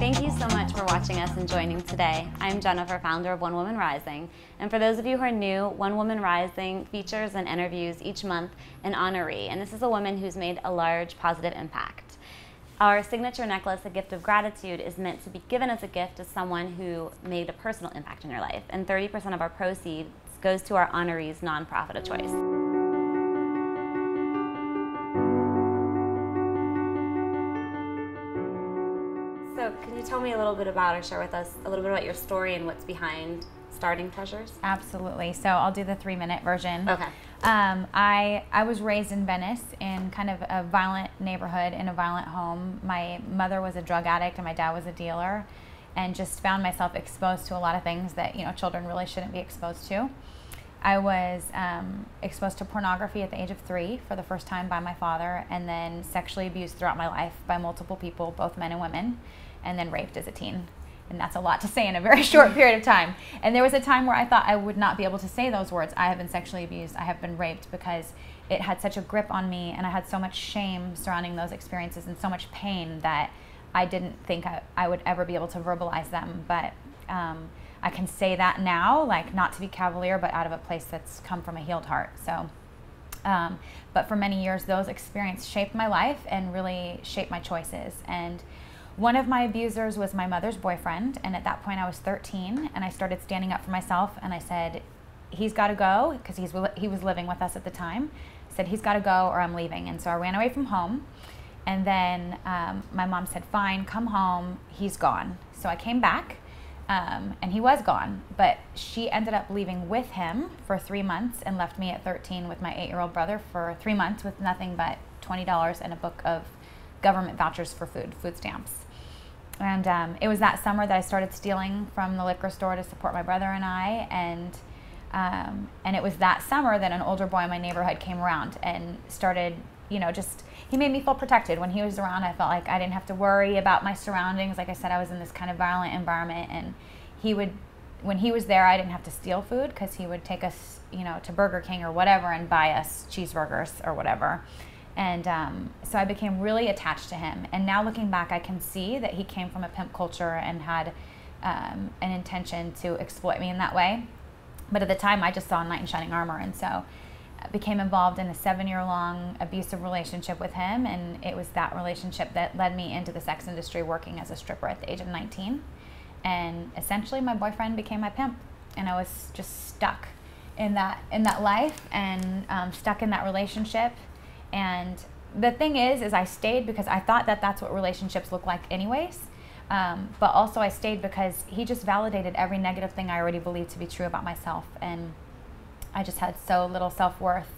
Thank you so much for watching us and joining today. I'm Jennifer, founder of One Woman Rising. And for those of you who are new, One Woman Rising features and interviews each month an honoree. And this is a woman who's made a large positive impact. Our signature necklace, A Gift of Gratitude, is meant to be given as a gift to someone who made a personal impact in your life. And 30% of our proceeds goes to our honoree's nonprofit of choice. So can you tell me a little bit about, or share with us a little bit about your story and what's behind starting Treasures? Absolutely. So I'll do the 3-minute version. Okay. I was raised in Venice in kind of a violent neighborhood, in a violent home. My mother was a drug addict and my dad was a dealer, and just found myself exposed to a lot of things that, you know, children really shouldn't be exposed to. I was exposed to pornography at the age of 3 for the first time by my father, and then sexually abused throughout my life by multiple people, both men and women, and then raped as a teen. And that's a lot to say in a very short period of time. And there was a time where I thought I would not be able to say those words. I have been sexually abused, I have been raped, because it had such a grip on me, and I had so much shame surrounding those experiences and so much pain that I didn't think I would ever be able to verbalize them. But I can say that now, like, not to be cavalier, but out of a place that's come from a healed heart. So, but for many years, those experiences shaped my life and really shaped my choices. And one of my abusers was my mother's boyfriend, and at that point I was 13, and I started standing up for myself, and I said, he's got to go, because he was living with us at the time. I said, he's got to go or I'm leaving. And so I ran away from home, and then my mom said, fine, come home, he's gone. So I came back, and he was gone, but she ended up leaving with him for 3 months and left me at 13 with my 8-year-old brother for 3 months with nothing but $20 and a book of government vouchers for food stamps. And it was that summer that I started stealing from the liquor store to support my brother and I, and it was that summer that an older boy in my neighborhood came around and started, you know, he made me feel protected. When he was around, I felt like I didn't have to worry about my surroundings. Like I said, I was in this kind of violent environment, and when he was there, I didn't have to steal food, because he would take us, you know, to Burger King or whatever and buy us cheeseburgers or whatever. And so I became really attached to him. And now looking back, I can see that he came from a pimp culture and had an intention to exploit me in that way. But at the time, I just saw a knight in shining armor. And so I became involved in a 7-year-long abusive relationship with him. And it was that relationship that led me into the sex industry, working as a stripper at the age of 19. And essentially, my boyfriend became my pimp. And I was just stuck in that life, and stuck in that relationship. And the thing is I stayed because I thought that that's what relationships look like anyways. But also I stayed because he just validated every negative thing I already believed to be true about myself. And I just had so little self-worth.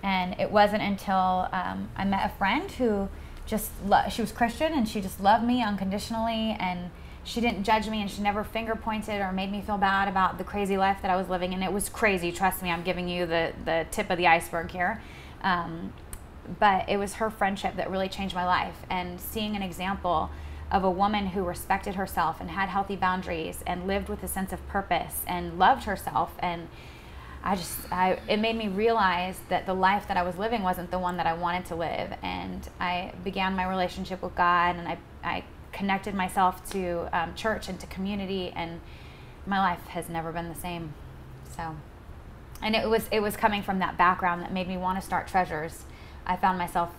And it wasn't until I met a friend who she was Christian, and she just loved me unconditionally, and she didn't judge me, and she never finger pointed or made me feel bad about the crazy life that I was living. And it was crazy, trust me, I'm giving you the tip of the iceberg here. But it was her friendship that really changed my life, and seeing an example of a woman who respected herself and had healthy boundaries and lived with a sense of purpose and loved herself. And it made me realize that the life that I was living wasn't the one that I wanted to live. And I began my relationship with God, and I connected myself to church and to community, and my life has never been the same. So, and it was coming from that background that made me want to start Treasures. I found myself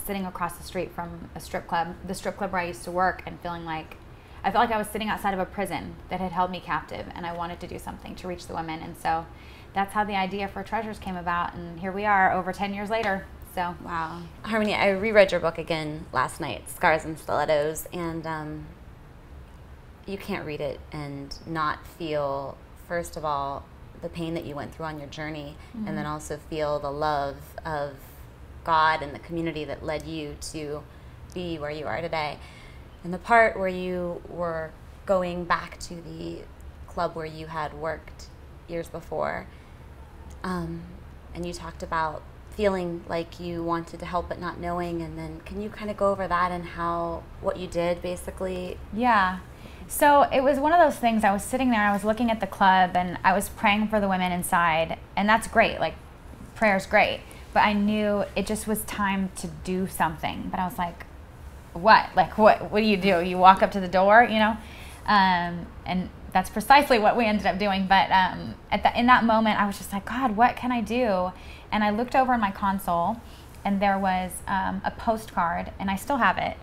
sitting across the street from the strip club where I used to work, and I felt like I was sitting outside of a prison that had held me captive, and I wanted to do something to reach the women. And so that's how the idea for Treasures came about, and here we are over 10 years later. So wow. Honoree, I reread your book again last night, Scars and Stilettos, and you can't read it and not feel, first of all, the pain that you went through on your journey, mm-hmm. and then also feel the love of God and the community that led you to be where you are today. And the part where you were going back to the club where you had worked years before, and you talked about feeling like you wanted to help but not knowing, and then can you kind of go over that and what you did basically? Yeah. So it was one of those things, I was sitting there, I was looking at the club, and I was praying for the women inside, and that's great, like prayer's great. But I knew it just was time to do something. But I was like, what? Like, what do? You walk up to the door, you know? And that's precisely what we ended up doing. But in that moment, I was just like, God, what can I do? And I looked over in my console, and there was a postcard, and I still have it,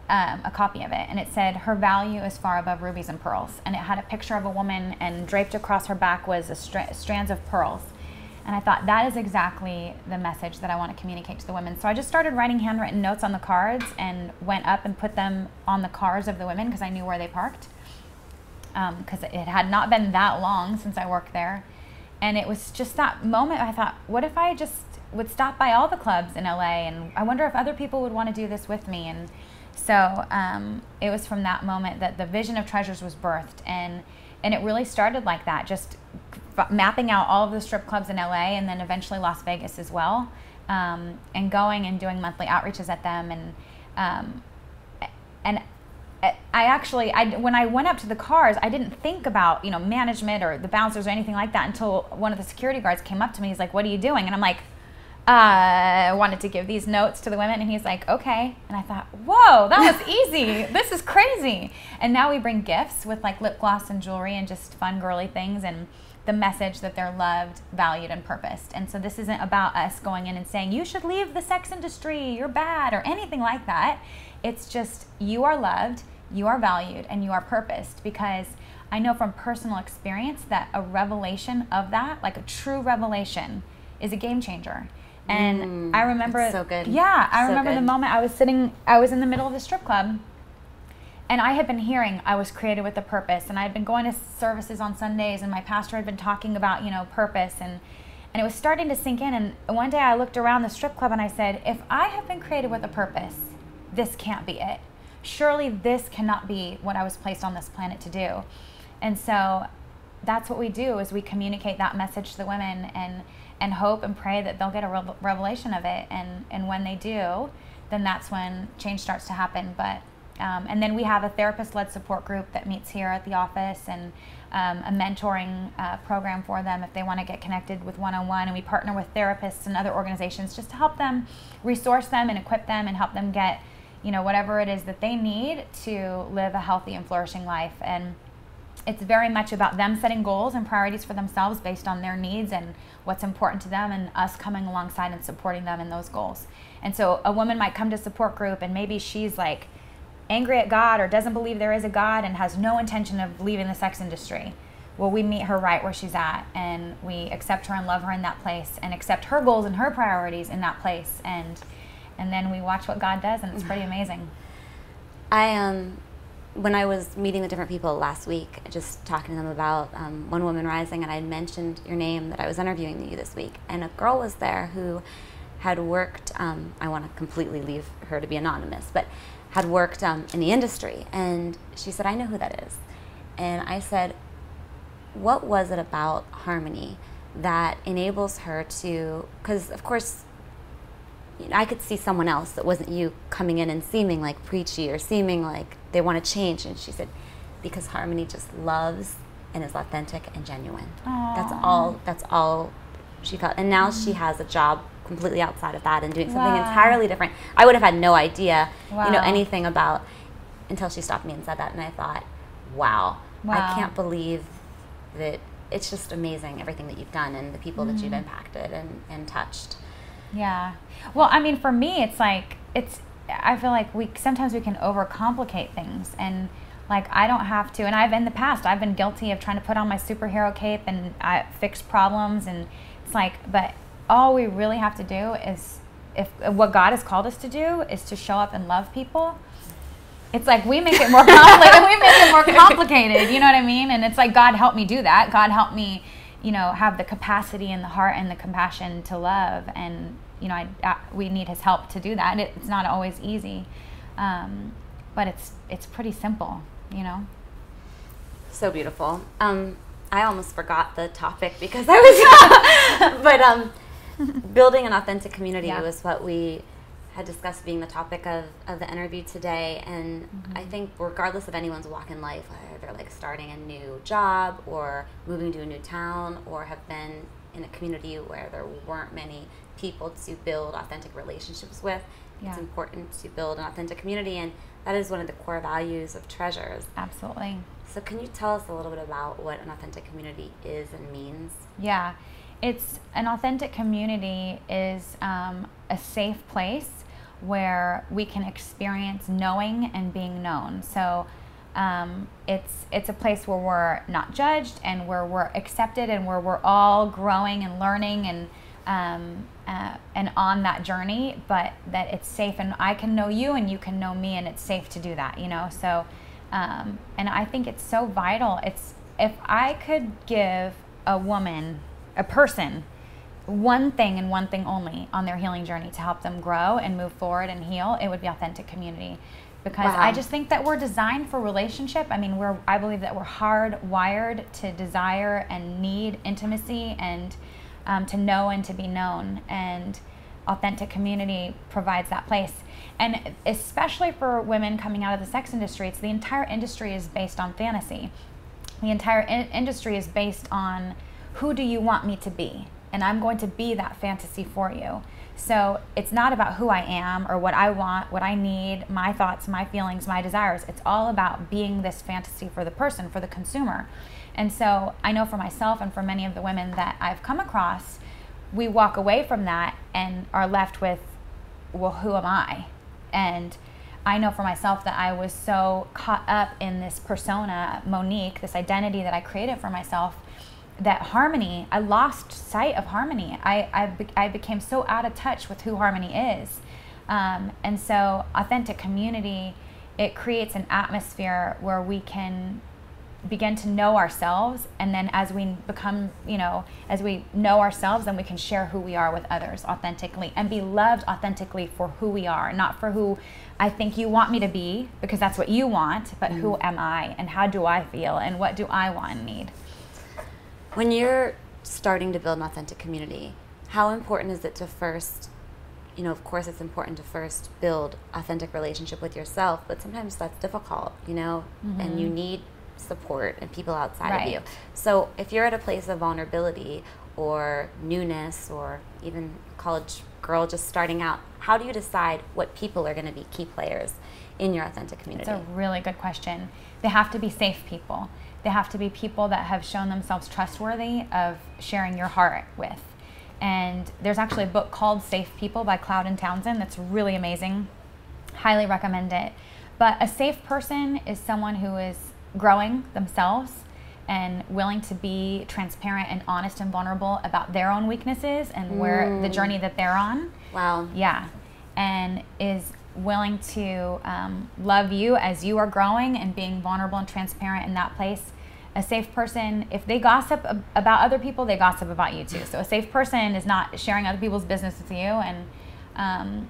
a copy of it, and it said, "Her value is far above rubies and pearls." And it had a picture of a woman, and draped across her back was strands of pearls. And I thought, that is exactly the message that I want to communicate to the women. So I just started writing handwritten notes on the cards and went up and put them on the cars of the women because I knew where they parked. Because it had not been that long since I worked there. And it was just that moment I thought, what if I just would stop by all the clubs in LA, and I wonder if other people would want to do this with me. And so it was from that moment that the vision of Treasures was birthed. And it really started like that, just mapping out all of the strip clubs in LA, and then eventually Las Vegas as well, and going and doing monthly outreaches at them. And when I went up to the cars, I didn't think about, management or the bouncers or anything like that until one of the security guards came up to me. He's like, "What are you doing?" And I'm like, I wanted to give these notes to the women. And he's like, "Okay." And I thought, whoa, that was easy. This is crazy. And now we bring gifts with like lip gloss and jewelry and just fun girly things, and the message that they're loved, valued, and purposed. And so this isn't about us going in and saying, you should leave the sex industry, you're bad, or anything like that. It's just, you are loved, you are valued, and you are purposed. Because I know from personal experience that a revelation of that, like a true revelation, is a game changer. And I remember, so good. Yeah, I so remember good. the moment I was in the middle of the strip club, and I had been hearing I was created with a purpose, and I had been going to services on Sundays, and my pastor had been talking about, purpose, and it was starting to sink in. And one day I looked around the strip club and I said, if I have been created with a purpose, this can't be it. Surely this cannot be what I was placed on this planet to do. And so that's what we do, is we communicate that message to the women, and hope and pray that they'll get a revelation of it. And when they do, then that's when change starts to happen. But and then we have a therapist-led support group that meets here at the office, and a mentoring program for them if they want to get connected with one-on-one. And we partner with therapists and other organizations just to help them, resource them and equip them, and help them get, whatever it is that they need to live a healthy and flourishing life. And it's very much about them setting goals and priorities for themselves based on their needs and what's important to them, and us coming alongside and supporting them in those goals. And so a woman might come to support group, and maybe she's like angry at God or doesn't believe there is a God and has no intention of leaving the sex industry. Well, we meet her right where she's at, and we accept her and love her in that place, and accept her goals and her priorities in that place. And then we watch what God does, and it's pretty amazing. When I was meeting with different people last week, just talking to them about One Woman Rising, and I mentioned your name, that I was interviewing you this week, and a girl was there who had worked, I want to completely leave her to be anonymous, but had worked in the industry. And she said, "I know who that is." And I said, what was it about Honoree that enables her to, because of course, I could see someone else that wasn't you coming in and seeming like preachy or seeming like they want to change. And she said, because Honoree just loves and is authentic and genuine. Aww. That's all she felt. And now she has a job completely outside of that and doing something entirely different. I would have had no idea, anything about, until she stopped me and said that. And I thought, wow. I can't believe that. It's just amazing, everything that you've done and the people that you've impacted and touched. Yeah. Well, I mean, for me, it's like, I feel like sometimes we can overcomplicate things, and like, I don't have to, and in the past, I've been guilty of trying to put on my superhero cape and I fix problems, and it's like, but all we really have to do is, if what God has called us to do is to show up and love people. It's like we make it more complicated, you know what I mean? And it's like, God help me do that. God help me, have the capacity and the heart and the compassion to love. And, we need his help to do that. And it's not always easy, but it's pretty simple, So beautiful. I almost forgot the topic because I was, but building an authentic community was what we had discussed being the topic of the interview today. And I think regardless of anyone's walk in life, whether they're like starting a new job or moving to a new town or have been in a community where there weren't many people to build authentic relationships with, it's important to build an authentic community, and that is one of the core values of Treasures. Absolutely. So can you tell us a little bit about what an authentic community is and means? Yeah, it's an authentic community is a safe place where we can experience knowing and being known. So it's a place where we're not judged and where we're accepted and where we're all growing and learning and on that journey, but that it's safe and I can know you and you can know me and it's safe to do that, you know? So, and I think it's so vital. It's, if I could give a person, one thing and one thing only on their healing journey to help them grow and move forward and heal, it would be authentic community. Because I just think that we're designed for relationship. I mean, I believe that we're hardwired to desire and need intimacy and to know and to be known. And authentic community provides that place. And especially for women coming out of the sex industry, the entire industry is based on fantasy. The entire industry is based on, who do you want me to be? And I'm going to be that fantasy for you. So it's not about who I am or what I want, what I need, my thoughts, my feelings, my desires. It's all about being this fantasy for the person, for the consumer. And so I know for myself and for many of the women that I've come across, we walk away from that and are left with, well, who am I? And I know for myself that I was so caught up in this persona, Monique, this identity that I created for myself, that Harmony, I lost sight of Harmony. I became so out of touch with who Harmony is. And so authentic community, it creates an atmosphere where we can begin to know ourselves, and then as we become, as we know ourselves, then we can share who we are with others authentically and be loved authentically for who we are, not for who I think you want me to be, because that's what you want, but who am I and how do I feel and what do I want and need. When you're starting to build an authentic community, how important is it to first, of course it's important to first build authentic relationship with yourself, but sometimes that's difficult, and you need support and people outside of you. So if you're at a place of vulnerability or newness, or even college girl just starting out, how do you decide what people are going to be key players in your authentic community? It's a really good question. They have to be safe people. They have to be people that have shown themselves trustworthy of sharing your heart with. And there's actually a book called Safe People by Cloud and Townsend that's really amazing. Highly recommend it. But a safe person is someone who is growing themselves and willing to be transparent and honest and vulnerable about their own weaknesses and where the journey that they're on. Wow. Yeah. And is willing to love you as you are growing and being vulnerable and transparent in that place. A safe person, if they gossip about other people, they gossip about you too. So a safe person is not sharing other people's business with you. And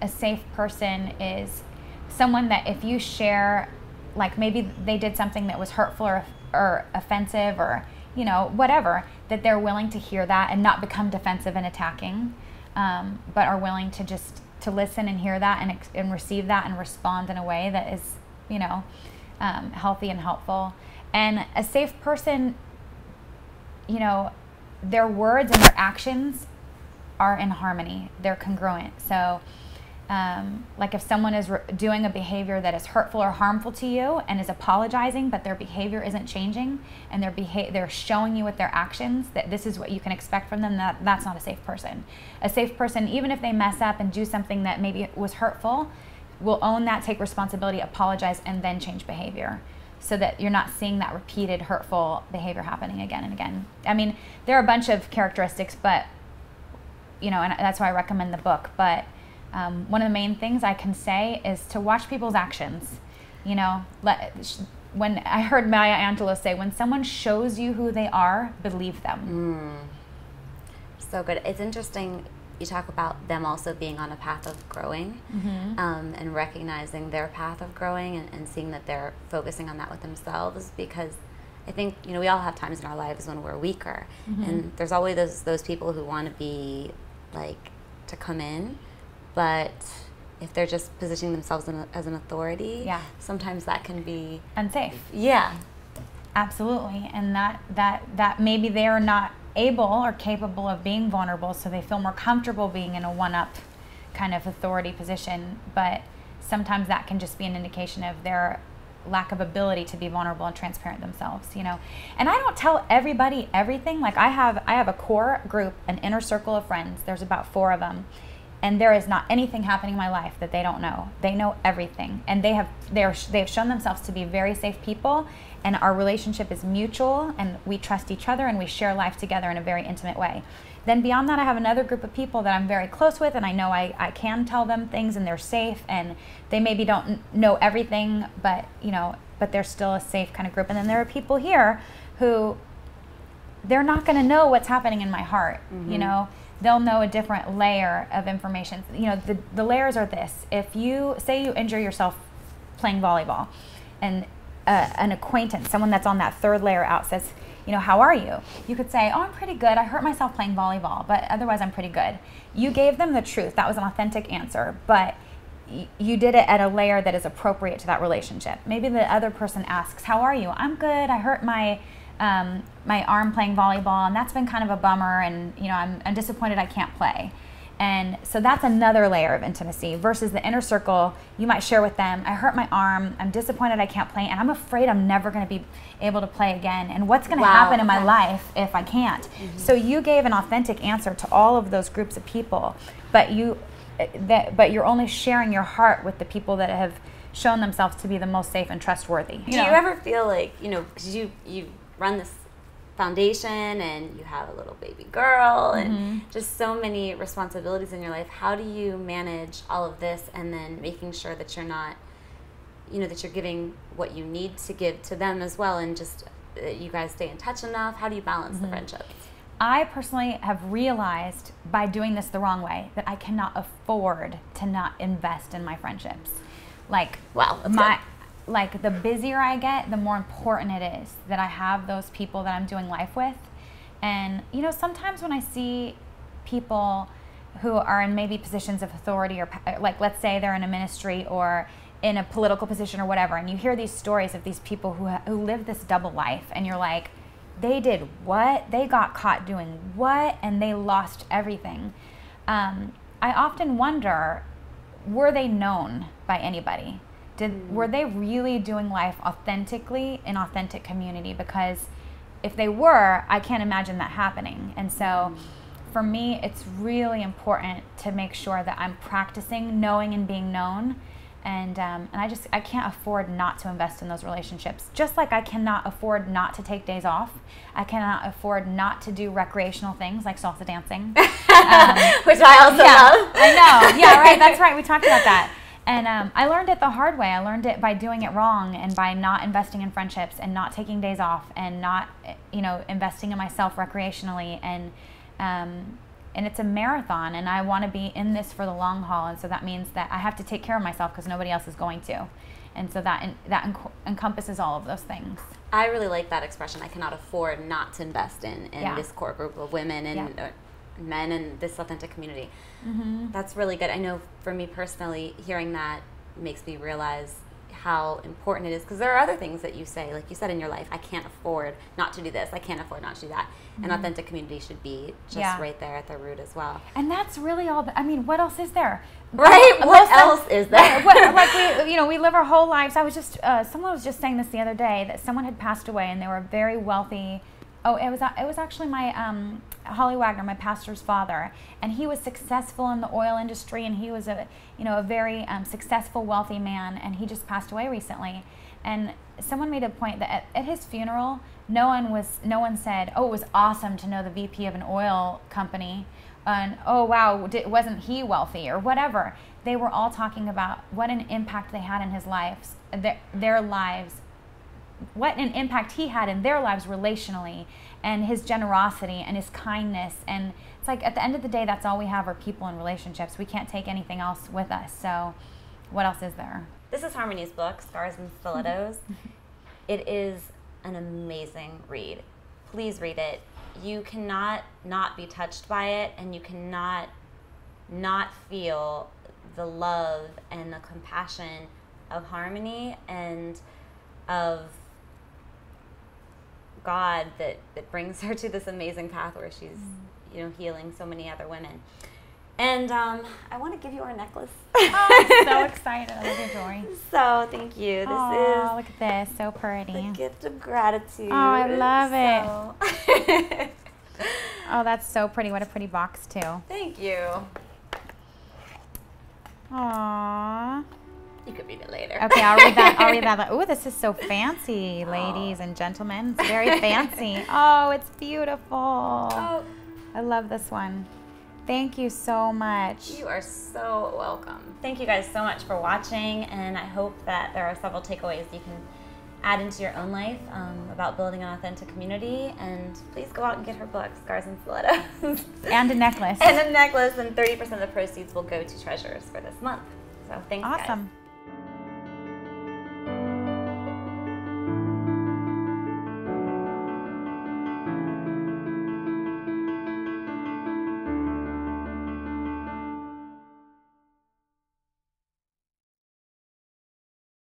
a safe person is someone that if you share, like maybe they did something that was hurtful or offensive or whatever, that they're willing to hear that and not become defensive and attacking, but are willing to just to listen and hear that and receive that and respond in a way that is healthy and helpful. And a safe person, their words and their actions are in harmony. They're congruent. So like if someone is doing a behavior that is hurtful or harmful to you and is apologizing, but their behavior isn't changing, and they're showing you with their actions that this is what you can expect from them, that's not a safe person. A safe person, even if they mess up and do something that maybe was hurtful, will own that, take responsibility, apologize, and then change behavior, so that you're not seeing that repeated hurtful behavior happening again and again. I mean, there are a bunch of characteristics, but and that's why I recommend the book. But one of the main things I can say is to watch people's actions. When I heard Maya Angelou say, when someone shows you who they are, believe them. So good. It's interesting you talk about them also being on a path of growing, and recognizing their path of growing and seeing that they're focusing on that with themselves, because I think, we all have times in our lives when we're weaker, and there's always those people who want to be to come in, but if they're just positioning themselves as an authority, sometimes that can be unsafe. Yeah, absolutely. And that maybe they're not able or capable of being vulnerable, so they feel more comfortable being in a one-up kind of authority position, but sometimes that can just be an indication of their lack of ability to be vulnerable and transparent themselves, you know. And I don't tell everybody everything. Like I have a core group, an inner circle of friends. There's about 4 of them. And there is not anything happening in my life that they don't know. They know everything. And they've shown themselves to be very safe people, and our relationship is mutual, and we trust each other, and we share life together in a very intimate way. Then beyond that, I have another group of people that I'm very close with, and I know I can tell them things, and they're safe, and they maybe don't know everything, but they're still a safe kind of group. And then there are people here who they're not going to know what's happening in my heart, you know. They'll know a different layer of information. You know, the layers are this. If you say you injure yourself playing volleyball, and an acquaintance, someone that's on that 3rd layer out, says, you know, how are you? You could say, oh, I'm pretty good. I hurt myself playing volleyball, but otherwise I'm pretty good. You gave them the truth. That was an authentic answer, but you did it at a layer that is appropriate to that relationship. Maybe the other person asks, how are you? I'm good. I hurt my arm playing volleyball, and that's been kind of a bummer, and you know, I'm disappointed I can't play. And so that's another layer of intimacy versus the inner circle. You might share with them, I hurt my arm, I'm disappointed I can't play, and I'm afraid I'm never going to be able to play again, and what's going to happen in my life if I can't. So you gave an authentic answer to all of those groups of people, but you're only sharing your heart with the people that have shown themselves to be the most safe and trustworthy. Do you ever feel like, you know, because you run this foundation and you have a little baby girl and just so many responsibilities in your life, how do you manage all of this and then making sure that you're not, you know, that you're giving what you need to give to them as well, and just you guys stay in touch enough? How do you balance the friendships? I personally have realized by doing this the wrong way that I cannot afford to not invest in my friendships. Like, like the busier I get, the more important it is that I have those people that I'm doing life with. And you know, sometimes when I see people who are in maybe positions of authority, or like let's say they're in a ministry or in a political position or whatever, and you hear these stories of these people who live this double life, and you're like, they did what? They got caught doing what? And they lost everything. I often wonder, were they known by anybody? Were they really doing life authentically in authentic community? Because if they were, I can't imagine that happening. And so for me, it's really important to make sure that I'm practicing knowing and being known. And I can't afford not to invest in those relationships. Just like I cannot afford not to take days off. I cannot afford not to do recreational things like salsa dancing. Which I also love. I know. Yeah, right. That's right. We talked about that. And I learned it the hard way. I learned it by doing it wrong, and by not investing in friendships, and not taking days off, and not, you know, investing in myself recreationally. And it's a marathon, and I want to be in this for the long haul. And so that means that I have to take care of myself because nobody else is going to. And so that encompasses all of those things. I really like that expression. I cannot afford not to invest in this core group of women and men and this authentic community. That's really good. I know for me personally, hearing that makes me realize how important it is, because there are other things that you say, like you said in your life, I can't afford not to do this, I can't afford not to do that. And authentic community should be just right there at the root as well. And that's really all. I mean, what else is there? Right? What else is there? Like we live our whole lives. I was just someone was just saying this the other day, that someone had passed away and they were very wealthy. Oh, it was actually my Holly Wagner, my pastor's father, and he was successful in the oil industry, and he was a very successful, wealthy man, and he just passed away recently. And someone made a point that at his funeral, no one said, "Oh, it was awesome to know the VP of an oil company," and "Oh wow, wasn't he wealthy?" or whatever. They were all talking about what an impact they had in his lives, their lives. What an impact he had in their lives relationally, and his generosity and his kindness. And it's like, at the end of the day, that's all we have are people and relationships. We can't take anything else with us. So what else is there? This is Honoree's book, Scars and Stilettos. It is an amazing read. Please read it. You cannot not be touched by it, and you cannot not feel the love and the compassion of Honoree and of God that brings her to this amazing path where she's healing so many other women. And I want to give you our necklace. Oh, I'm so excited. I love your jewelry. So thank you. This Oh, look at this. So pretty. is the gift of gratitude. Oh, I love it. Oh, that's so pretty. What a pretty box, too. Thank you. Aww. You could read it later. Okay, I'll read that. I'll read that. Oh, this is so fancy, ladies and gentlemen. It's very fancy. Oh, it's beautiful. Oh. I love this one. Thank you so much. You are so welcome. Thank you guys so much for watching, and I hope that there are several takeaways you can add into your own life about building an authentic community. And please go out and get her book, Scars and Stilettos. And a necklace. And a necklace, and 30% of the proceeds will go to treasures for this month. So thanks, guys. Awesome.